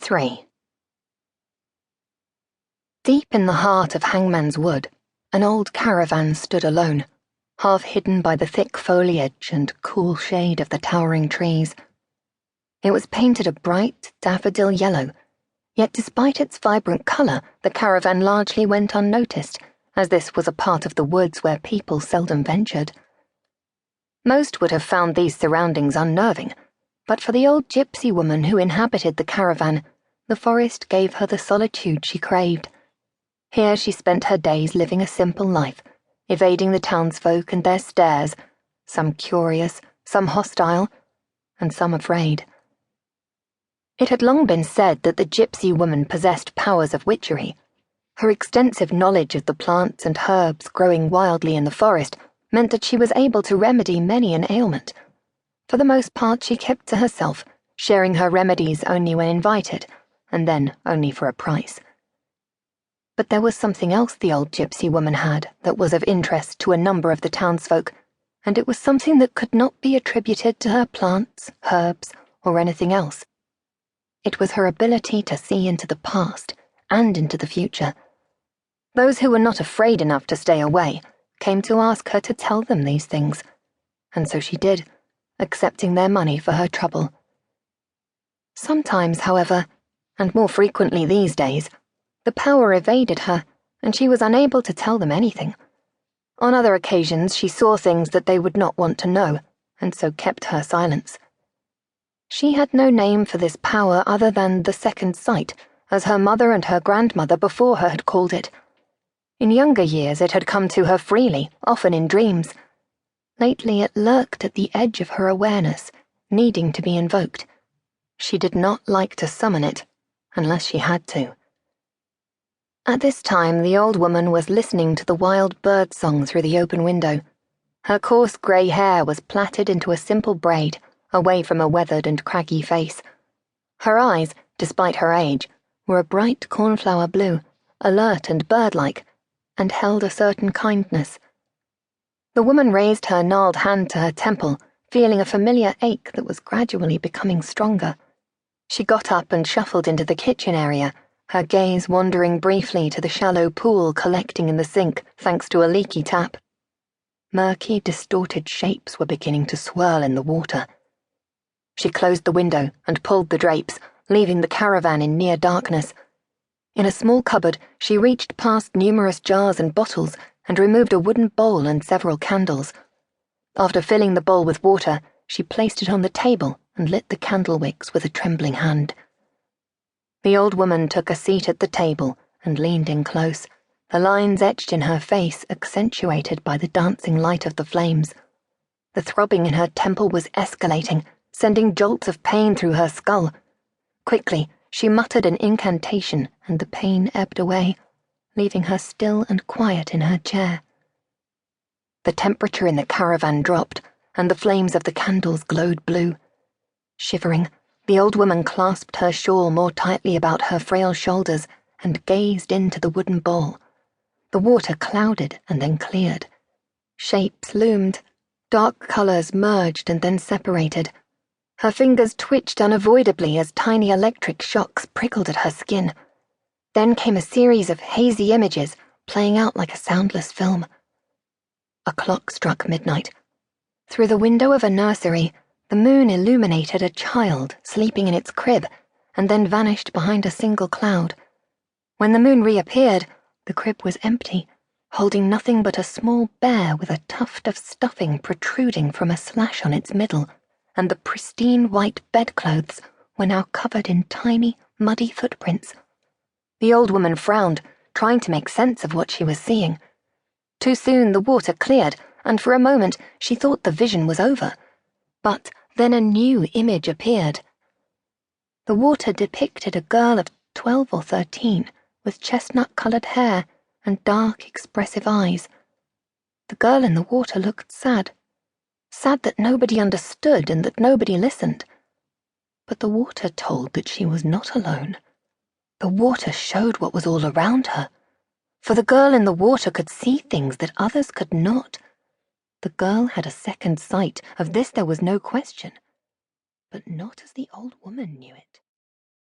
3. Deep in the heart of Hangman's Wood, an old caravan stood alone, half hidden by the thick foliage and cool shade of the towering trees. It was painted a bright daffodil yellow, yet despite its vibrant colour, the caravan largely went unnoticed, as this was a part of the woods where people seldom ventured. Most would have found these surroundings unnerving, but for the old gypsy woman who inhabited the caravan, the forest gave her the solitude she craved. Here she spent her days living a simple life, evading the townsfolk and their stares, some curious, some hostile, and some afraid. It had long been said that the gypsy woman possessed powers of witchery. Her extensive knowledge of the plants and herbs growing wildly in the forest meant that she was able to remedy many an ailment. For the most part she kept to herself, sharing her remedies only when invited, and then only for a price. But there was something else the old gypsy woman had that was of interest to a number of the townsfolk, and it was something that could not be attributed to her plants, herbs, or anything else. It was her ability to see into the past and into the future. Those who were not afraid enough to stay away came to ask her to tell them these things, and so she did, accepting their money for her trouble. Sometimes, however, and more frequently these days, the power evaded her, and she was unable to tell them anything. On other occasions she saw things that they would not want to know, and so kept her silence. She had no name for this power other than the second sight, as her mother and her grandmother before her had called it. In younger years it had come to her freely, often in dreams. Lately it lurked at the edge of her awareness, needing to be invoked. She did not like to summon it, unless she had to. At this time the old woman was listening to the wild bird song through the open window. Her coarse grey hair was plaited into a simple braid, away from a weathered and craggy face. Her eyes, despite her age, were a bright cornflower blue, alert and bird-like, and held a certain kindness. The woman raised her gnarled hand to her temple, feeling a familiar ache that was gradually becoming stronger. She got up and shuffled into the kitchen area, her gaze wandering briefly to the shallow pool collecting in the sink thanks to a leaky tap. Murky, distorted shapes were beginning to swirl in the water. She closed the window and pulled the drapes, leaving the caravan in near darkness. In a small cupboard, she reached past numerous jars and bottles and removed a wooden bowl and several candles. After filling the bowl with water, she placed it on the table and lit the candle wicks with a trembling hand. The old woman took a seat at the table and leaned in close, the lines etched in her face accentuated by the dancing light of the flames. The throbbing in her temple was escalating, sending jolts of pain through her skull. Quickly, she muttered an incantation and the pain ebbed away, leaving her still and quiet in her chair. The temperature in the caravan dropped, and the flames of the candles glowed blue. Shivering, the old woman clasped her shawl more tightly about her frail shoulders and gazed into the wooden bowl. The water clouded and then cleared. Shapes loomed, dark colours merged and then separated. Her fingers twitched unavoidably as tiny electric shocks prickled at her skin. Then came a series of hazy images playing out like a soundless film. A clock struck midnight. Through the window of a nursery, the moon illuminated a child sleeping in its crib and then vanished behind a single cloud. When the moon reappeared, the crib was empty, holding nothing but a small bear with a tuft of stuffing protruding from a slash on its middle, and the pristine white bedclothes were now covered in tiny, muddy footprints. The old woman frowned, trying to make sense of what she was seeing. Too soon the water cleared, and for a moment she thought the vision was over. But then a new image appeared. The water depicted a girl of 12 or 13, with chestnut-coloured hair and dark, expressive eyes. The girl in the water looked sad. Sad that nobody understood and that nobody listened. But the water told that she was not alone. The water showed what was all around her. For the girl in the water could see things that others could not. The girl had a second sight, of this there was no question, but not as the old woman knew it.